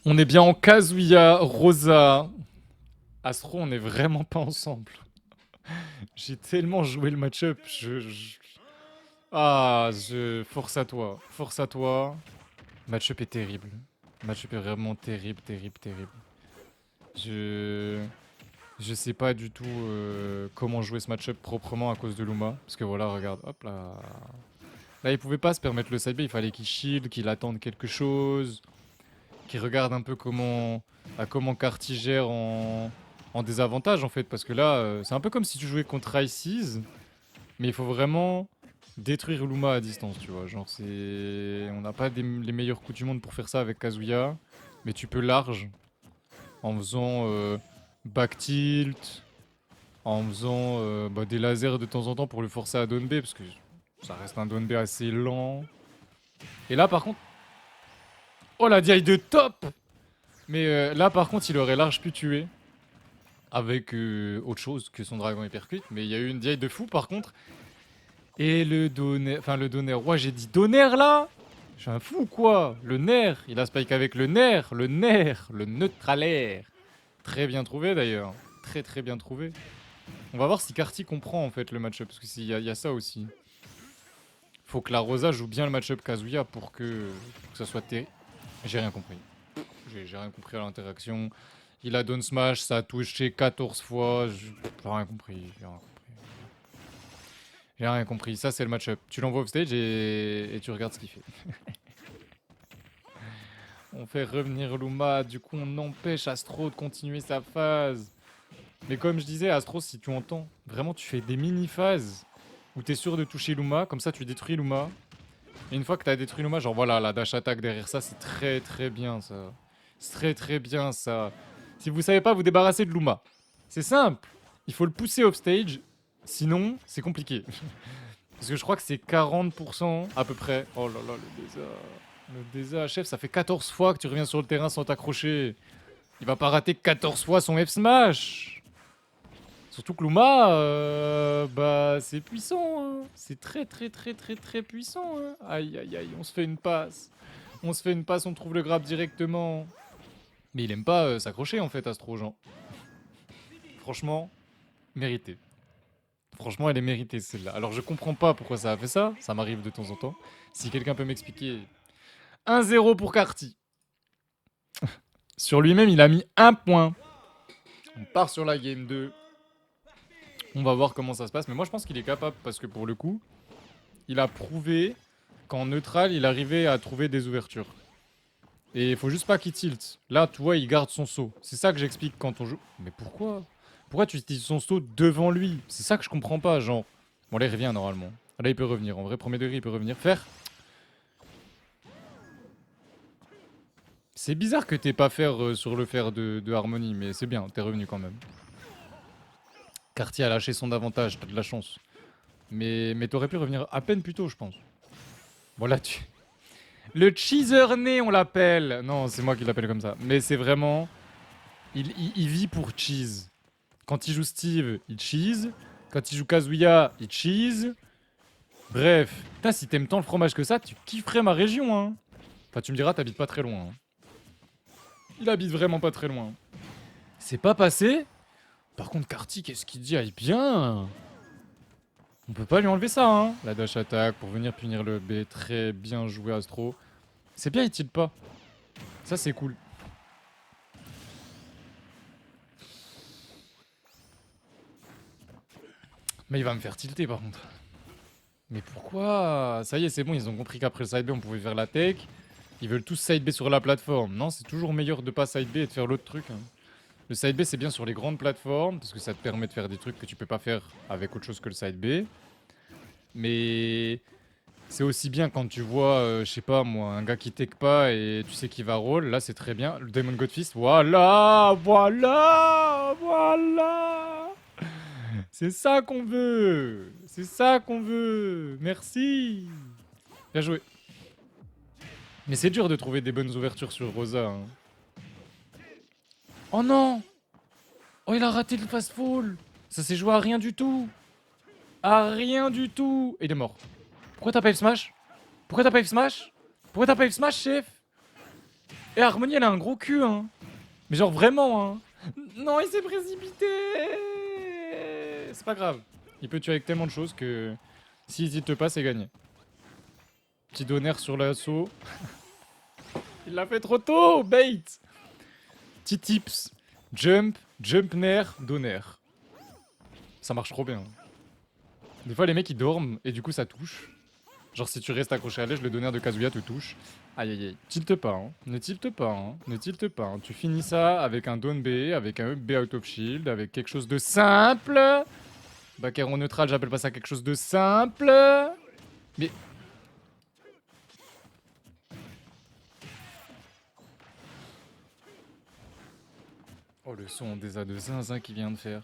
On est bien en Kazuya, Rosa. Astro, on est vraiment pas ensemble. J'ai tellement joué le match-up. Force à toi. Force à toi. Match-up est terrible. Match-up est vraiment terrible, terrible, terrible. Je... Je sais pas du tout comment jouer ce match-up proprement à cause de Luma. Parce que voilà, regarde, hop là. Là, il pouvait pas se permettre le side B, il fallait qu'il shield, qu'il attende quelque chose, qu'il regarde un peu comment Carty gère en désavantage en fait. Parce que là, c'est un peu comme si tu jouais contre Ices, mais il faut vraiment détruire Luma à distance, tu vois. Genre, c'est. On n'a pas les meilleurs coups du monde pour faire ça avec Kazuya, mais tu peux large en faisant back tilt, en faisant des lasers de temps en temps pour le forcer à down B, parce que ça reste un down B assez lent. Et là, par contre. Oh la DI de top. Mais là, par contre, il aurait large pu tuer avec autre chose que son dragon hypercute. Mais il y a eu une DI de fou, par contre. Et le donner. Enfin, le donner. Ouais, j'ai dit donner là. Je suis un fou, quoi. Le nerf. Il a spike avec le nerf. Le nerf. Le neutralaire. Très bien trouvé, d'ailleurs. Très, très bien trouvé. On va voir si Carty comprend, en fait, le match-up. Parce qu'il y a ça aussi. Faut que la Rosa joue bien le match-up Kazuya pour que ça soit terrible. J'ai rien compris. J'ai rien compris à l'interaction. Il a down smash, ça a touché 14 fois. J'ai rien compris. J'ai rien compris. J'ai rien compris. Ça, c'est le match-up. Tu l'envoies off stage et tu regardes ce qu'il fait. On fait revenir Luma. Du coup, on empêche Astro de continuer sa phase. Mais comme je disais, Astro, si tu entends, vraiment, tu fais des mini-phases où t'es sûr de toucher Luma. Comme ça, tu détruis Luma. Et une fois que t'as détruit Luma, genre voilà, la dash attack derrière ça, c'est très très bien ça. C'est très très bien ça. Si vous savez pas vous débarrasser de Luma, c'est simple. Il faut le pousser off stage. Sinon, c'est compliqué. Parce que je crois que c'est 40% à peu près. Oh là là, le désastre. Le désastre. Chef, ça fait 14 fois que tu reviens sur le terrain sans t'accrocher. Il va pas rater 14 fois son F-Smash. Surtout que Luma, bah, c'est puissant. Hein. C'est très, très, très, très, très puissant. Hein. Aïe, aïe, aïe, on se fait une passe. On se fait une passe, on trouve le grab directement. Mais il aime pas s'accrocher, en fait, Astro Jean. Franchement, mérité. Franchement, elle est méritée, celle-là. Alors, je comprends pas pourquoi ça a fait ça. Ça m'arrive de temps en temps. Si quelqu'un peut m'expliquer. 1-0 pour Carty. Sur lui-même, il a mis 1 point. On part sur la game 2. On va voir comment ça se passe. Mais moi, je pense qu'il est capable parce que pour le coup, il a prouvé qu'en neutral, il arrivait à trouver des ouvertures. Et il faut juste pas qu'il tilt. Là, tu vois, il garde son saut. C'est ça que j'explique quand on joue. Mais pourquoi? Pourquoi tu utilises son saut devant lui? C'est ça que je comprends pas, genre. Bon, là, il revient normalement. Là, il peut revenir. En vrai, premier degré, il peut revenir. Faire. C'est bizarre que t'aies pas faire sur le fer de Harmonie, mais c'est bien, t'es revenu quand même. Cartier a lâché son avantage, t'as de la chance. Mais t'aurais pu revenir à peine plus tôt, je pense. Bon, là, tu. Le cheeser né, on l'appelle. Non, c'est moi qui l'appelle comme ça. Mais c'est vraiment. Il vit pour cheese. Quand il joue Steve, il cheese. Quand il joue Kazuya, il cheese. Bref. Putain, si t'aimes tant le fromage que ça, tu kifferais ma région, hein. Enfin, tu me diras, t'habites pas très loin. Hein. Il habite vraiment pas très loin. C'est pas passé. Par contre, Carty, qu'est-ce qu'il dit? Aïe, bien. On peut pas lui enlever ça, hein. La dash attack pour venir punir le B. Très bien joué, Astro. C'est bien, il tilt pas. Ça, c'est cool. Mais il va me faire tilter, par contre. Mais pourquoi? Ça y est, c'est bon, ils ont compris qu'après le side B, on pouvait faire la tech. Ils veulent tous side B sur la plateforme. Non, c'est toujours meilleur de pas side B et de faire l'autre truc. Hein. Le side B, c'est bien sur les grandes plateformes, parce que ça te permet de faire des trucs que tu peux pas faire avec autre chose que le side B. Mais c'est aussi bien quand tu vois, je sais pas moi, un gars qui tech pas et tu sais qu'il va roll. Là, c'est très bien. Le Demon Godfist, voilà, voilà, voilà. C'est ça qu'on veut. C'est ça qu'on veut. Merci. Bien joué. Mais c'est dur de trouver des bonnes ouvertures sur Rosa. Hein. Oh non. Oh, il a raté le fast fall. Ça s'est joué à rien du tout. À rien du tout. Et il est mort. Pourquoi t'as pas eu le smash? Pourquoi t'as pas eu le smash? Pourquoi t'as pas eu le smash, chef? Et Harmonie, elle a un gros cul, hein. Mais genre vraiment, hein. Non, il s'est précipité. C'est pas grave. Il peut tuer avec tellement de choses que s'il hésite pas, c'est gagné. Petit donner sur l'assaut. Il l'a fait trop tôt, bait. Petit tips. Jump, jump nair, donner. Ça marche trop bien. Des fois, les mecs ils dorment et du coup ça touche. Genre, si tu restes accroché à l'âge, le donner de Kazuya te touche. Aïe aïe aïe. Tilte pas, hein. Ne tilte pas, hein. Ne tilte pas. Hein. Tu finis ça avec un down B, avec un up B out of shield, avec quelque chose de simple. Bacaron neutral, j'appelle pas ça quelque chose de simple. Mais. Oh, le son des A de zinzin qu'il vient de faire.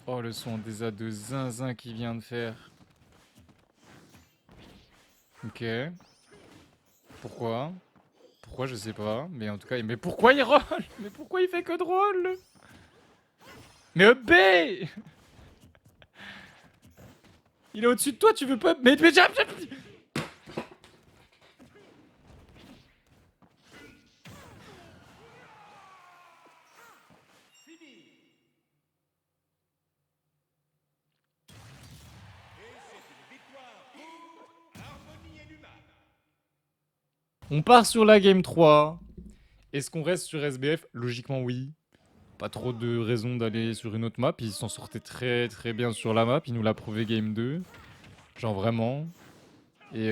Oh, le son des A de zinzin qu'il vient de faire. Ok. Pourquoi? Pourquoi, je sais pas. Mais en tout cas, mais pourquoi il roll? Mais pourquoi il fait que de roll? Mais B! Il est au-dessus de toi, tu veux pas. Mais jump. On part sur la game 3. Est-ce qu'on reste sur SBF? Logiquement, oui. Pas trop de raison d'aller sur une autre map. Il s'en sortait très très bien sur la map. Il nous l'a prouvé game 2. Genre vraiment. Et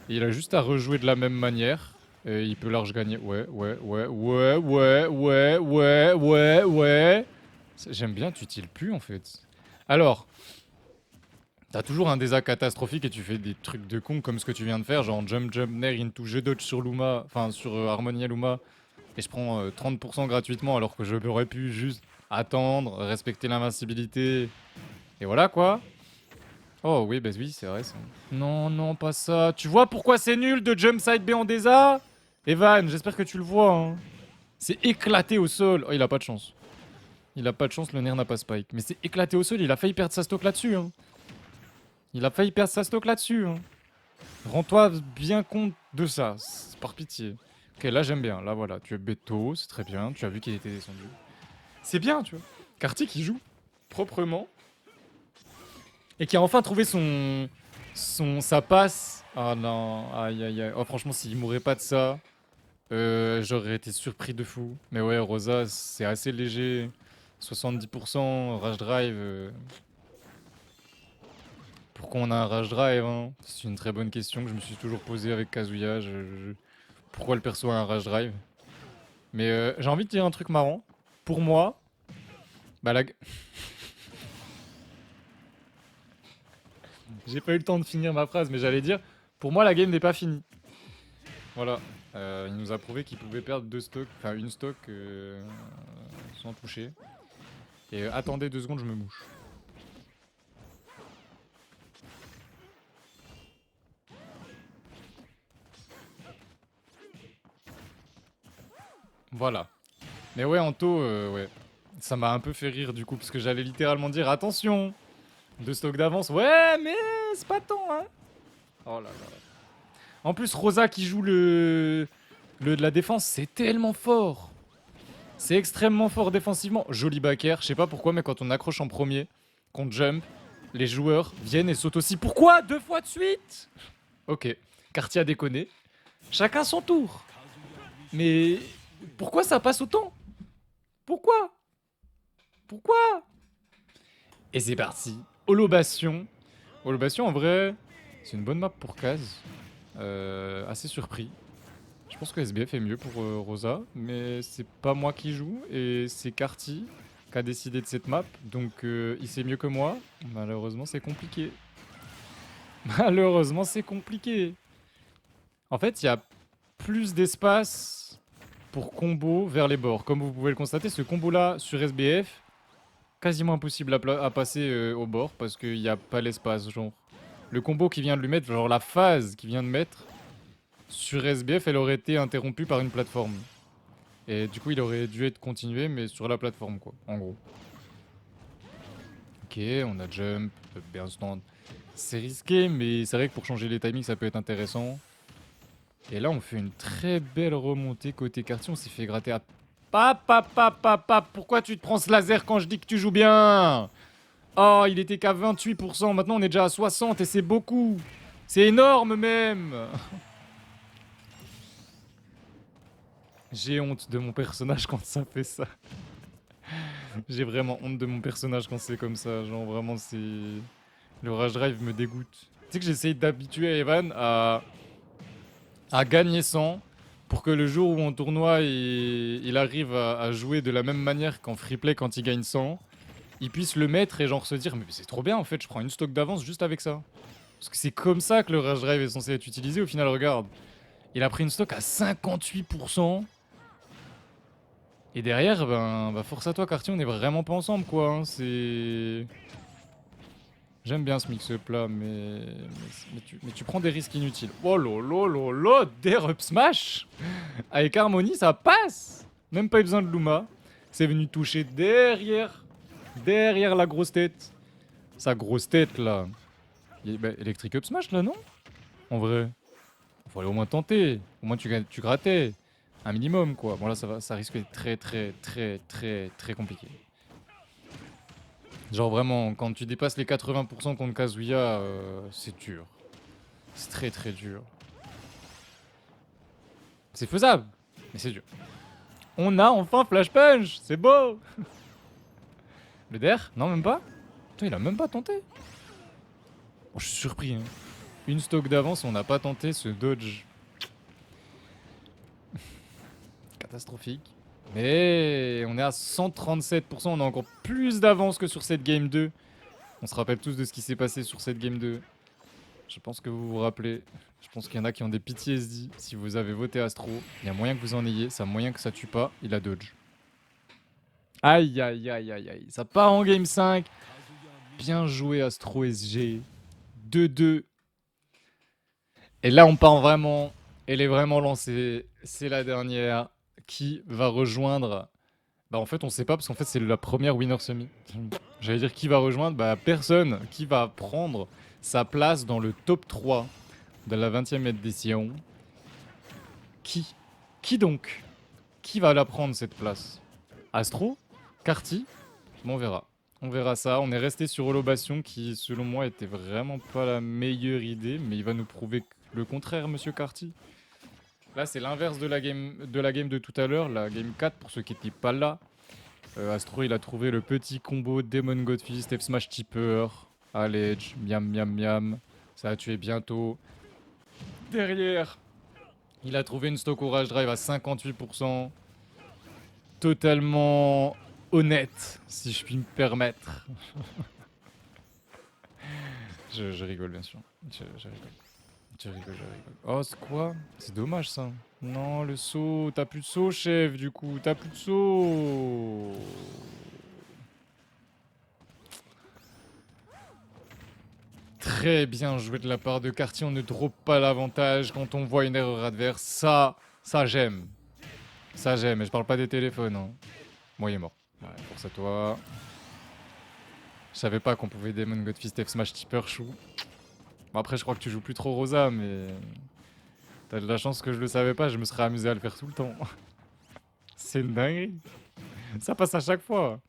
il a juste à rejouer de la même manière. Et il peut large gagner. Ouais. J'aime bien, tu t'il plus en fait. Alors, t'as toujours un désastre catastrophique et tu fais des trucs de con comme ce que tu viens de faire, genre jump nair into je dodge sur Luma, enfin sur Harmonia Luma, et je prends 30% gratuitement alors que je aurais pu juste attendre, respecter l'invincibilité, et voilà quoi. Oh oui, bah oui, c'est vrai ça. Non, non, pas ça. Tu vois pourquoi c'est nul de jump side B en Desa? Evan, j'espère que tu le vois. Hein. C'est éclaté au sol. Oh, il a pas de chance. Il a pas de chance, le Nair n'a pas spike. Mais c'est éclaté au sol, il a failli perdre sa stock là-dessus. Hein. Il a failli perdre sa stock là-dessus. Hein. Rends-toi bien compte de ça, par pitié. Ok, là j'aime bien. Là voilà, tu es béto, c'est très bien. Tu as vu qu'il était descendu. C'est bien, tu vois. Kartik qui joue proprement et qui a enfin trouvé sa passe. Ah non, aïe aïe aïe. Oh franchement, s'il mourait pas de ça, j'aurais été surpris de fou. Mais ouais, Rosa, c'est assez léger. 70% Rage Drive. Pourquoi on a un Rage Drive hein? C'est une très bonne question que je me suis toujours posée avec Kazuya. Pourquoi le perso a un Rage Drive? Mais j'ai envie de dire un truc marrant. Pour moi, bah la... J'ai pas eu le temps de finir ma phrase, mais j'allais dire, pour moi la game n'est pas finie. Voilà. Il nous a prouvé qu'il pouvait perdre deux stocks, enfin une stock sans toucher. Et attendez 2 secondes, je me mouche. Voilà. Mais ouais, Anto, ouais. Ça m'a un peu fait rire du coup, parce que j'allais littéralement dire attention, 2 stocks d'avance. Ouais, mais c'est pas tant, hein. Oh là là. En plus, Rosa qui joue le de la défense, c'est tellement fort. C'est extrêmement fort défensivement. Joli backer, je sais pas pourquoi, mais quand on accroche en premier, qu'on jump, les joueurs viennent et sautent aussi. Pourquoi 2 fois de suite? Ok, Cartier a déconné. Chacun son tour. Mais pourquoi ça passe autant? Pourquoi? Pourquoi? Et c'est parti. Holobation. Holobation, en vrai, c'est une bonne map pour Kaz. Assez surpris. Je pense que SBF est mieux pour Rosa, mais c'est pas moi qui joue et c'est Carty qui a décidé de cette map, donc il sait mieux que moi. Malheureusement, c'est compliqué. Malheureusement, c'est compliqué. En fait, il y a plus d'espace pour combo vers les bords. Comme vous pouvez le constater, ce combo-là sur SBF, quasiment impossible à passer au bord parce qu'il n'y a pas l'espace, genre. Le combo qui vient de lui mettre, genre la phase qu'il vient de mettre, sur SBF, elle aurait été interrompue par une plateforme. Et du coup, il aurait dû être continué, mais sur la plateforme, quoi, en gros. Ok, on a jump, bien stand. C'est risqué, mais c'est vrai que pour changer les timings, ça peut être intéressant. Et là, on fait une très belle remontée côté quartier. On s'est fait gratter à... Pap. Pourquoi tu te prends ce laser quand je dis que tu joues bien? Oh, il était qu'à 28%. Maintenant, on est déjà à 60 et c'est beaucoup. C'est énorme même. J'ai honte de mon personnage quand ça fait ça. J'ai vraiment honte de mon personnage quand c'est comme ça. Genre, vraiment, c'est... Le Rage Drive me dégoûte. Tu sais que j'essaye d'habituer Evan à gagner 100 pour que le jour où en tournoi il arrive à jouer de la même manière qu'en freeplay quand il gagne 100, il puisse le mettre et genre se dire mais c'est trop bien en fait, je prends une stock d'avance juste avec ça. Parce que c'est comme ça que le Rage Drive est censé être utilisé. Au final, regarde, il a pris une stock à 58%. Et derrière, bah force à toi Cartier, on est vraiment pas ensemble quoi. Hein. C'est... J'aime bien ce mix-up là, mais tu prends des risques inutiles. Oh lolo, Dare Up Smash avec Harmony, ça passe. Même pas eu besoin de Luma. C'est venu toucher derrière la grosse tête. Sa grosse tête là. Bah, Electric Up Smash là, non? En vrai. Fallait au moins tenter. Au moins tu grattais. Un minimum quoi. Bon là ça risque d'être très compliqué. Genre vraiment, quand tu dépasses les 80% contre Kazuya, c'est dur. C'est très dur. C'est faisable, mais c'est dur. On a enfin Flash Punch, c'est beau. Le der? Non, même pas. Putain, il a même pas tenté. Oh, je suis surpris. Hein. Une stock d'avance, on n'a pas tenté ce dodge. Catastrophique. Mais on est à 137%, on a encore plus d'avance que sur cette game 2. On se rappelle tous de ce qui s'est passé sur cette game 2. Je pense que vous vous rappelez. Je pense qu'il y en a qui ont des PTSD. Si vous avez voté Astro, il y a moyen que vous en ayez. Ça a moyen que ça tue pas. Il a dodge. Aïe. Ça part en game 5. Bien joué Astro SG. 2-2. Et là, on part vraiment. Elle est vraiment lancée. C'est la dernière. Qui va rejoindre... Bah en fait, on sait pas parce qu'en fait, c'est la première winner semi. J'allais dire qui va rejoindre. Bah personne. Qui va prendre sa place dans le top 3 de la 20e édition. Qui donc? Qui va la prendre cette place? Astro? Carty? Bon, on verra. On verra ça. On est resté sur Holobation qui, selon moi, était vraiment pas la meilleure idée. Mais il va nous prouver le contraire, monsieur Carty. Là, c'est l'inverse de la game de tout à l'heure. La game 4, pour ceux qui n'étaient pas là. Astro, il a trouvé le petit combo Demon Godfist, F Smash Tipper, à l'edge, miam. Ça a tué bientôt. Derrière, il a trouvé une stock Rage Drive à 58%. Totalement honnête, si je puis me permettre. je rigole, bien sûr. Je rigole. Oh, c'est quoi? C'est dommage, ça. Non, le saut. T'as plus de saut, chef, du coup. T'as plus de saut. Très bien joué de la part de Cartier. On ne drop pas l'avantage quand on voit une erreur adverse. Ça j'aime. Ça j'aime. Et je parle pas des téléphones. Hein. Bon, il est mort. Ouais, force à toi. Je savais pas qu'on pouvait Demon Godfist F Smash Tipper chou. Bon, après, je crois que tu joues plus trop Rosa, mais... T'as de la chance que je le savais pas. Je me serais amusé à le faire tout le temps. C'est une dinguerie. Ça passe à chaque fois.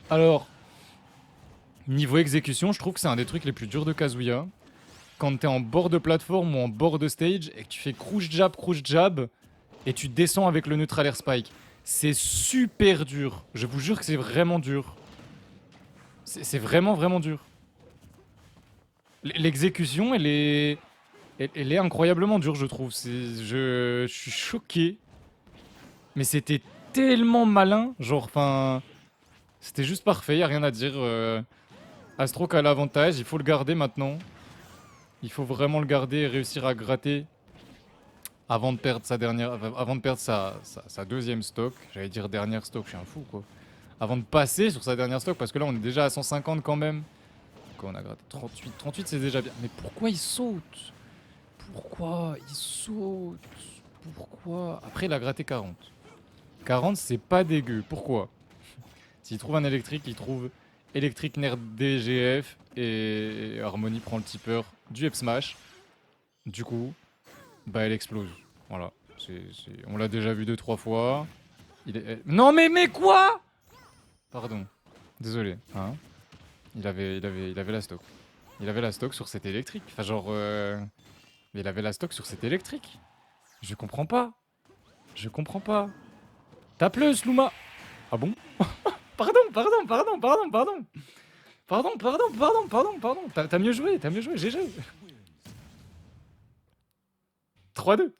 Alors, niveau exécution, je trouve que c'est un des trucs les plus durs de Kazuya. Quand t'es en bord de plateforme ou en bord de stage et que tu fais crouch jab, et tu descends avec le neutral air spike. C'est super dur. Je vous jure que c'est vraiment dur. C'est vraiment dur. L'exécution, elle est incroyablement dure, je trouve. Je suis choqué. Mais c'était tellement malin. Genre, enfin... C'était juste parfait, y a rien à dire. Astro qui a l'avantage, il faut le garder maintenant. Il faut vraiment le garder et réussir à gratter avant de perdre sa deuxième stock. J'allais dire dernière stock, je suis un fou quoi. Avant de passer sur sa dernière stock, parce que là on est déjà à 150 quand même. Donc on a gratté 38. 38 c'est déjà bien. Mais pourquoi il saute? Pourquoi il saute? Pourquoi? Après il a gratté 40. 40, c'est pas dégueu. Pourquoi? S'il trouve un électrique, il trouve électrique Nerd DGF et Harmony prend le tipper du F-Smash. Du coup, bah elle explose. Voilà. On l'a déjà vu 2-3 fois. Non mais quoi? Pardon. Désolé. Hein, il avait la stock. Il avait la stock sur cette électrique. Enfin genre... Mais il avait la stock sur cette électrique. Je comprends pas. Je comprends pas. Tape-le, Sluma. Ah bon? Pardon. T'as mieux joué, GG. 3-2.